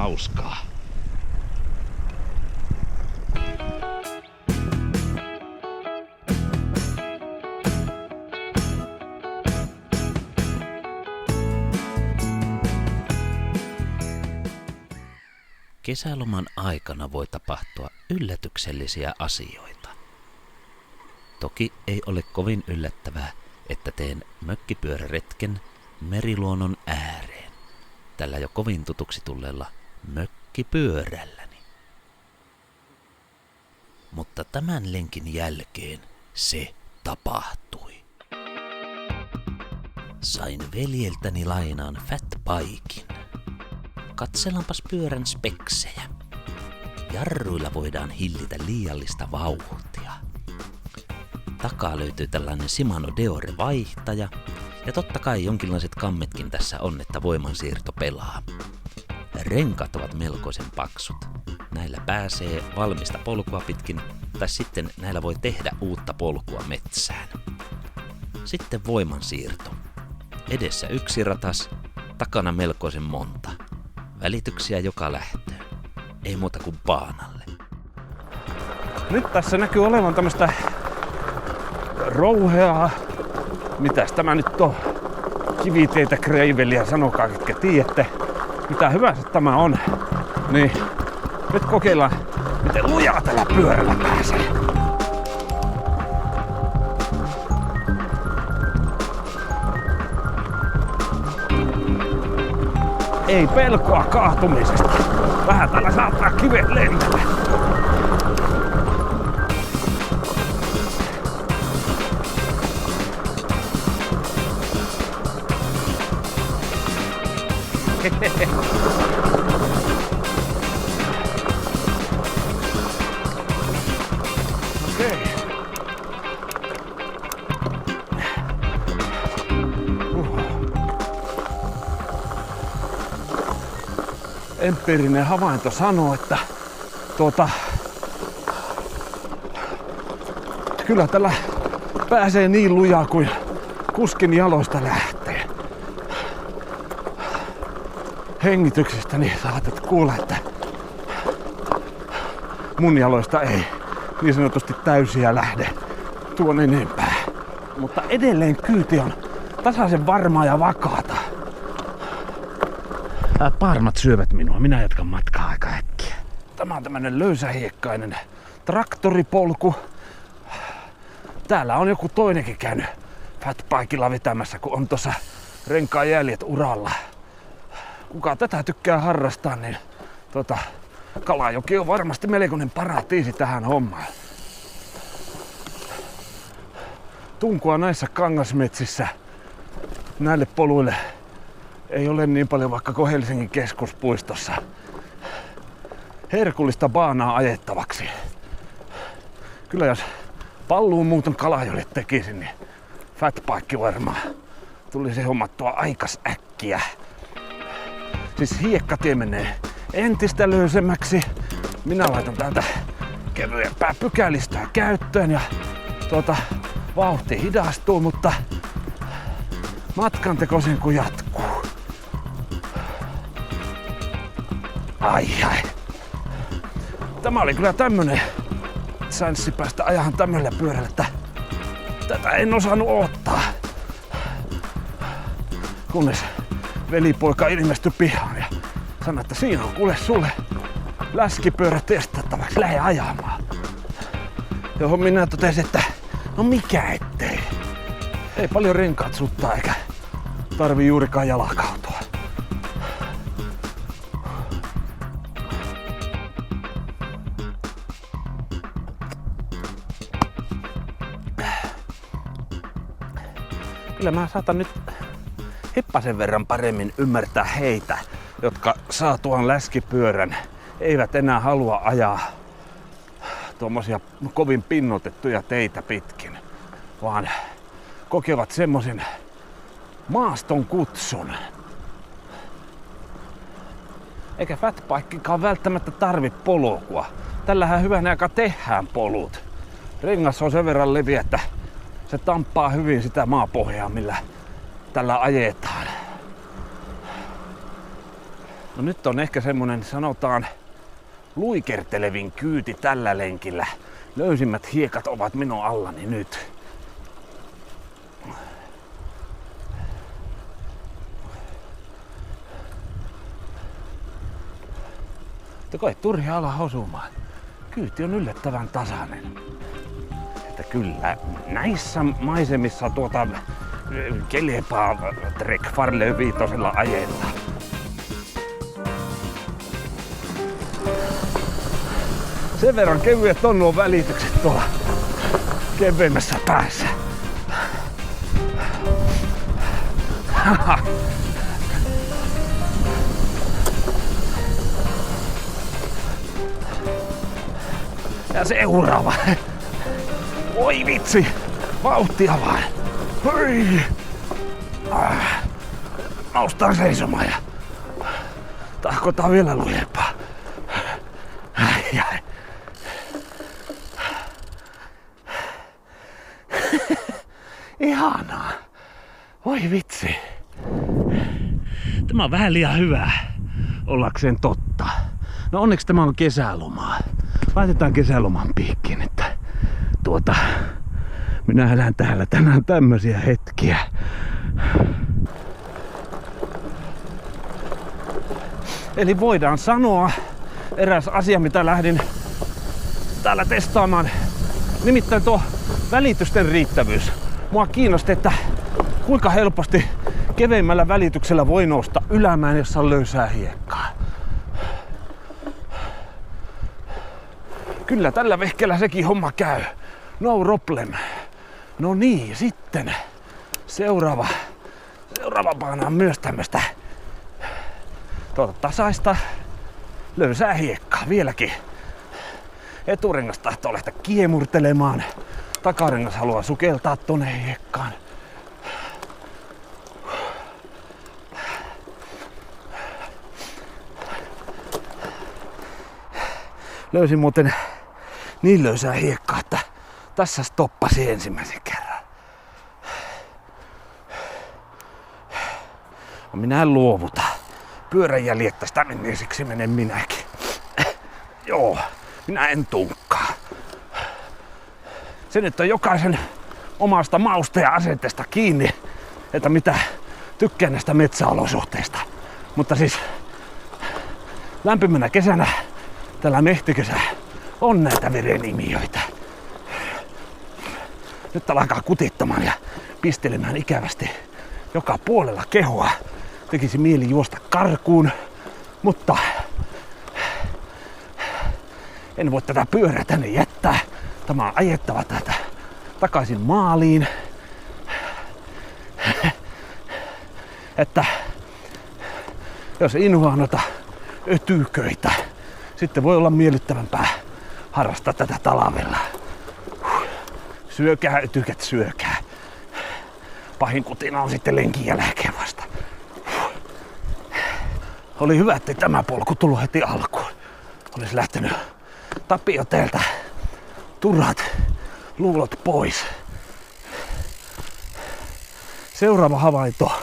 hauskaa. Kesäloman aikana voi tapahtua yllätyksellisiä asioita. Toki ei ole kovin yllättävää, että teen mökkipyöräretken meriluonnon ääreen, tällä jo kovin tutuksi tulleella mökkipyörälläni. Mutta tämän lenkin jälkeen se tapahtui. Sain veljeltäni lainaan fatbiken. Katsellaanpas pyörän speksejä. Jarruilla voidaan hillitä liiallista vauhtia. Takaa löytyy tällainen Shimano Deore-vaihtaja, ja totta kai jonkinlaiset kammetkin tässä on, että voimansiirto pelaa. Renkaat ovat melkoisen paksut. Näillä pääsee valmista polkua pitkin, tai sitten näillä voi tehdä uutta polkua metsään. Sitten voimansiirto. Edessä yksi ratas, takana melkoisen monta. Välityksiä joka lähtöön. Ei muuta kuin baanalle. Nyt tässä näkyy olevan tämmöstä rouheaa. Mitäs tämä nyt on? Kiviteitä, kreiveliä, sanokaa ketkä tiedätte. Mitä hyvänsä tämä on. Niin nyt kokeillaan, miten lujaa tällä pyörällä pääsee. Ei pelkoa kaatumisesta. Vähän täällä saattaa kivet lentää. Okei. Empiirinen havainto sanoo, että kyllä tällä pääsee niin lujaa kuin kuskin jaloista lähtee. Hengityksestä niin saatat kuulla, että mun jaloista ei niin sanotusti täysiä lähde tuon enempää. Mutta edelleen kyyti on tasaisen varmaa ja vakaata. Paarmat syövät minua, minä jatkan matkaa aika äkkiä. Tämä on tämmönen löysähiekkainen traktoripolku. Täällä on joku toinenkin käynyt fatbikella vetämässä, kun on tossa renkaan jäljet uralla. Kuka tätä tykkää harrastaa, niin Kalajoki on varmasti melkoinen paratiisi tähän hommaan. Tunkua näissä kangasmetsissä näille poluille ei ole niin paljon vaikka kuin Helsingin keskuspuistossa. Herkullista baanaa ajettavaksi. Kyllä jos palluun muuten Kalajoelle tekisin, niin fatbike varmaan tulisi hommattua aikas äkkiä. Siis hiekkatie menee entistä löysemmäksi. Minä laitan täältä kevyempää pykälistöä käyttöön ja vauhti hidastuu, mutta matkanteko sen kun jatkuu. Ai. Tämä oli kyllä tämmönen chanssi päästä ajahan tämmöllä pyörällä, että tätä en osannut odottaa. Kunnes velipoika ilmestyi pihaan ja sanoi, että siinä on kuule sulle läskipyörä testattavaksi, lähde ajamaan. Johon minä totesin, että no mikä ettei. Ei paljon renkaat suttaa eikä tarvi juurikaan jalakautua. Kyllä mä saatan nyt hippasen verran paremmin ymmärtää heitä, jotka saa tuon läskipyörän, eivät enää halua ajaa tuommoisia kovin pinnoitettuja teitä pitkin, vaan kokevat semmoisen maaston kutsun. Eikä fatbikekaan välttämättä tarvi polkua. Tällähän hyvänä aika tehdään polut. Rengas on sen verran leviä, että se tamppaa hyvin sitä maapohjaa, millä tällä ajetaan. No nyt on ehkä semmonen, sanotaan, luikertelevin kyyti tällä lenkillä. Löysimmät hiekat ovat minun allani nyt. Mutta koe turhia ala hosumaan. Kyyti on yllättävän tasainen. Että kyllä näissä maisemissa kelepaa Trek Farley 5 ajella. Sen verran kevyet on nuo välitykset tuolla kevyemmässä päässä. Ja seuraava. Oi vitsi! Vauhtia vaan! Hyi! Noustaan seisomaan ja tahkotaan vielä lujempaa. Ai. Ihanaa! Oi vitsi! Tämä on vähän liian hyvää ollakseen totta. No onneksi tämä on kesälomaa. Laitetaan kesäloman piikkiin, että me nähdään täällä tänään tämmösiä hetkiä. Eli voidaan sanoa eräs asia, mitä lähdin täällä testaamaan. Nimittäin tuo välitysten riittävyys. Mua kiinnosti, että kuinka helposti keveimmällä välityksellä voi nousta ylämään, jossa on löysää hiekkaa. Kyllä tällä vehkellä sekin homma käy. No problem. No niin, sitten seuraava paana on myös tämmöstä tasaista löysää hiekkaa vieläkin. Eturengas tahtoo lähteä kiemurtelemaan. Takarengas haluaa sukeltaa tonne hiekkaan. Löysin muuten niin löysää hiekkaa, että tässä stoppasi ensimmäisen kerran. Minä en luovuta. Pyörän jäljet tästä menee, siksi menen minäkin. Joo, minä en tunkkaa. Se nyt on jokaisen omasta mausta ja asenteesta kiinni, että mitä tykkää näistä metsäolosuhteista. Mutta siis lämpimänä kesänä tällä mehtikesä on näitä verenimijöitä. Nyt alkaa kutittamaan ja pistelemään ikävästi joka puolella kehoa. Tekisi mieli juosta karkuun, mutta en voi tätä pyörää tänne jättää. Tämä on ajettava tätä takaisin maaliin. Että jos inhoaa noita ötyköitä, sitten voi olla miellyttävämpää harrastaa tätä talvella. Syökää ötykät, syökää. Pahin kutina on sitten lenkin jälkeen vasta. Oli hyvä, ettei tämä polku tullut heti alkuun. Olisi lähtenyt Tapio teiltä turhat luulot pois. Seuraava havainto.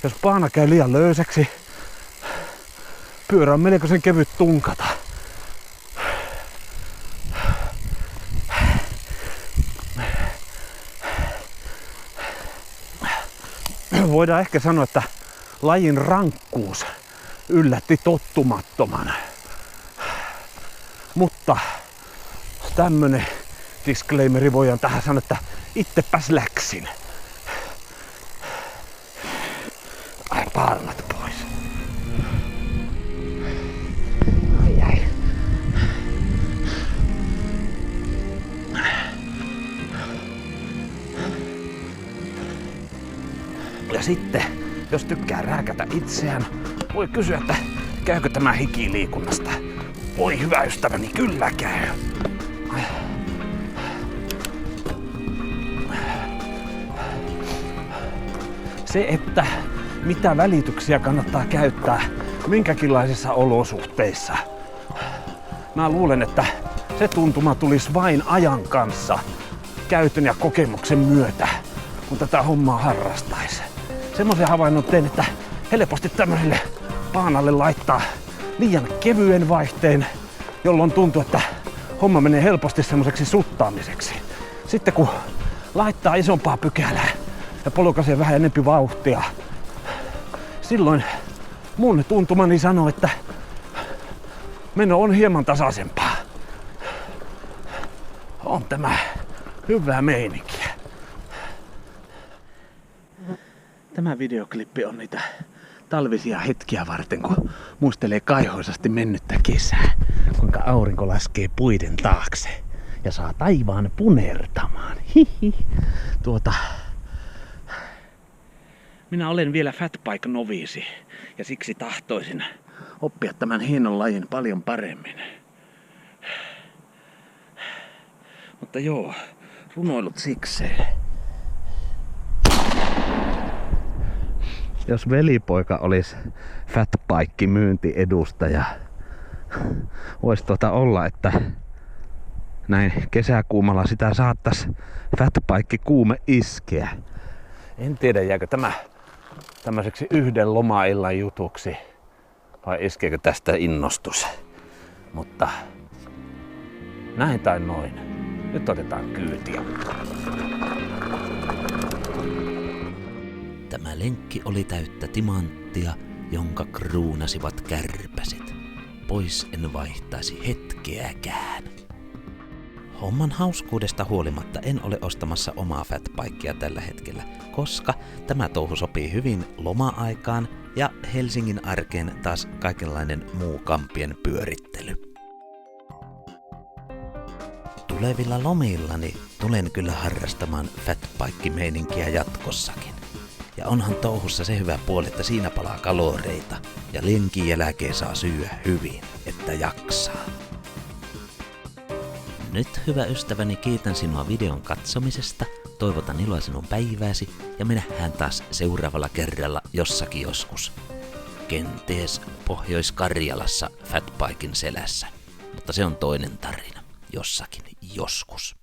Jos paana käy liian löysäksi, pyörä on melkoisen kevyt tunkata. Voidaan ehkä sanoa, että lajin rankkuus yllätti tottumattoman. Mutta tämmönen disclaimeri voidaan tähän sanoa, että itsepäs läksin. Ai paarnat pois. Ai. Ja sitten, jos tykkää rääkätä itseään, voi kysyä, että käykö tämä hikiliikunnasta. Oi hyvä ystäväni, kyllä käy. Se, että mitä välityksiä kannattaa käyttää minkäkinlaisissa olosuhteissa. Mä luulen, että se tuntuma tulisi vain ajan kanssa, käytön ja kokemuksen myötä, kun tätä hommaa harrastaisi. Semmoisen havainnon tein, että helposti tämmöisille paanalle laittaa liian kevyen vaihteen, jolloin tuntuu, että homma menee helposti semmoiseksi suttaamiseksi. Sitten kun laittaa isompaa pykälää ja polkaisee vähän enempi vauhtia, silloin mun tuntumani sanoo, että meno on hieman tasaisempaa. On tämä hyvää meininkiä. Tämä videoklippi on niitä talvisia hetkiä varten, kun muistelee kaihoisasti mennyttä kesää. Kuinka aurinko laskee puiden taakse ja saa taivaan punertamaan. Hihi. Minä olen vielä fatbike-noviisi ja siksi tahtoisin oppia tämän hienon lajin paljon paremmin. Mutta joo, runoilut sikseen. Jos velipoika olisi fatbike-myyntiedustaja, voisi olla, että näin kesäkuumalla sitä saattaisi fatbike-kuume iskeä. En tiedä, jääkö tämä tämmöiseksi yhden lomaillan jutuksi vai iskeekö tästä innostus. Mutta näin tai noin. Nyt otetaan kyytiä. Tämä lenkki oli täyttä timanttia, jonka kruunasivat kärpäset. Pois en vaihtaisi hetkeäkään. Homman hauskuudesta huolimatta en ole ostamassa omaa fatbikea tällä hetkellä, koska tämä touhu sopii hyvin loma-aikaan ja Helsingin arkeen taas kaikenlainen muu kampien pyörittely. Tulevilla lomillani tulen kyllä harrastamaan fatbike-meininkiä jatkossakin. Ja onhan touhussa se hyvä puoli, että siinä palaa kaloreita ja lenkin jälkeen saa syödä hyvin, että jaksaa. Nyt hyvä ystäväni, kiitän sinua videon katsomisesta, toivotan iloa sinun päivääsi ja me nähdään taas seuraavalla kerralla jossakin joskus. Kenties Pohjois-Karjalassa fatbiken selässä, mutta se on toinen tarina, jossakin joskus.